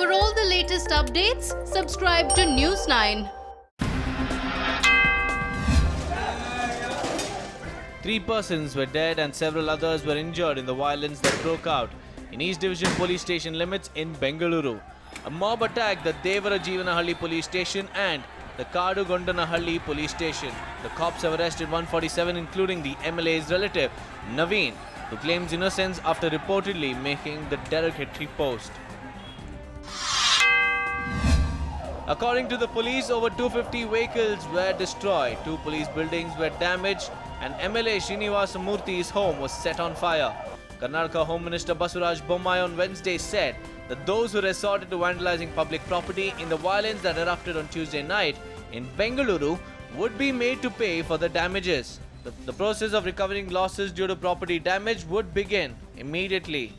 For all the latest updates, subscribe to News 9. Three persons were dead and several others were injured in the violence that broke out in East Division police station limits in Bengaluru. A mob attacked the Devara Jeevanahalli police station and the Kadu Gondanahalli police station. The cops have arrested 147, including the MLA's relative, Naveen, who claims innocence after reportedly making the derogatory post. According to the police, over 250 vehicles were destroyed, 2 police buildings were damaged, and MLA Srinivasa Murthy's home was set on fire. Karnataka Home Minister Basuraj Bommai on Wednesday said that those who resorted to vandalizing public property in the violence that erupted on Tuesday night in Bengaluru would be made to pay for the damages. The process of recovering losses due to property damage would begin immediately.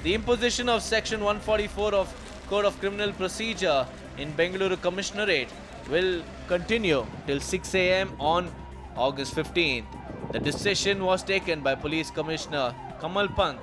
The imposition of Section 144 of Code of Criminal Procedure in Bengaluru Commissionerate will continue till 6 a.m. on August 15th. The decision was taken by Police Commissioner Kamal Pant.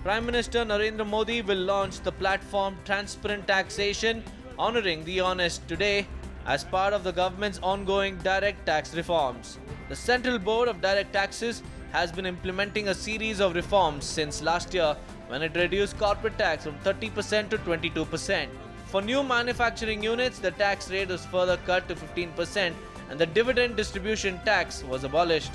Prime Minister Narendra Modi will launch the platform Transparent Taxation, honouring the honest today as part of the government's ongoing direct tax reforms. The Central Board of Direct Taxes has been implementing a series of reforms since last year when it reduced corporate tax from 30% to 22%. For new manufacturing units, the tax rate was further cut to 15% and the dividend distribution tax was abolished.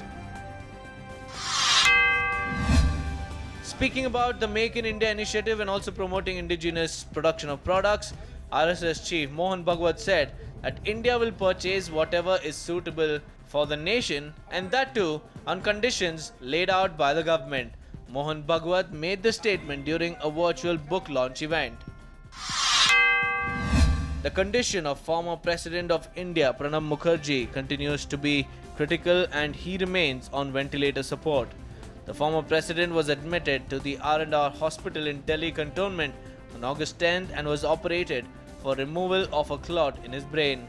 Speaking about the Make in India initiative and also promoting indigenous production of products, RSS Chief Mohan Bhagwat said that India will purchase whatever is suitable for the nation, and that too on conditions laid out by the government. Mohan Bhagwat made the statement during a virtual book launch event. The condition of former President of India Pranab Mukherjee continues to be critical and he remains on ventilator support. The former president was admitted to the R&R hospital in Delhi cantonment on August 10th and was operated for removal of a clot in his brain.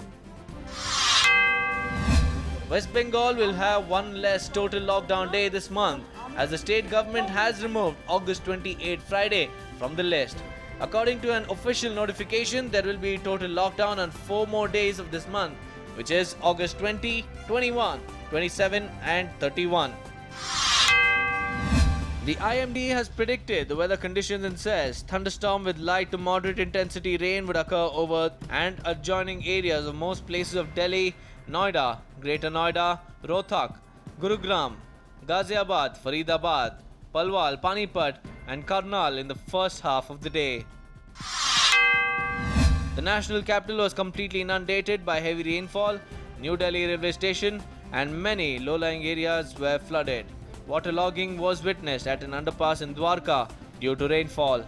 West Bengal will have one less total lockdown day this month as the state government has removed August 28 Friday from the list. According to an official notification, there will be total lockdown on 4 more days of this month, which is August 20, 21, 27 and 31. The IMD has predicted the weather conditions and says thunderstorm with light to moderate intensity rain would occur over and adjoining areas of most places of Delhi, Noida, Greater Noida, Rohtak, Gurugram, Ghaziabad, Faridabad, Palwal, Panipat and Karnal in the first half of the day. The national capital was completely inundated by heavy rainfall. New Delhi railway station and many low-lying areas were flooded. Waterlogging was witnessed at an underpass in Dwarka due to rainfall.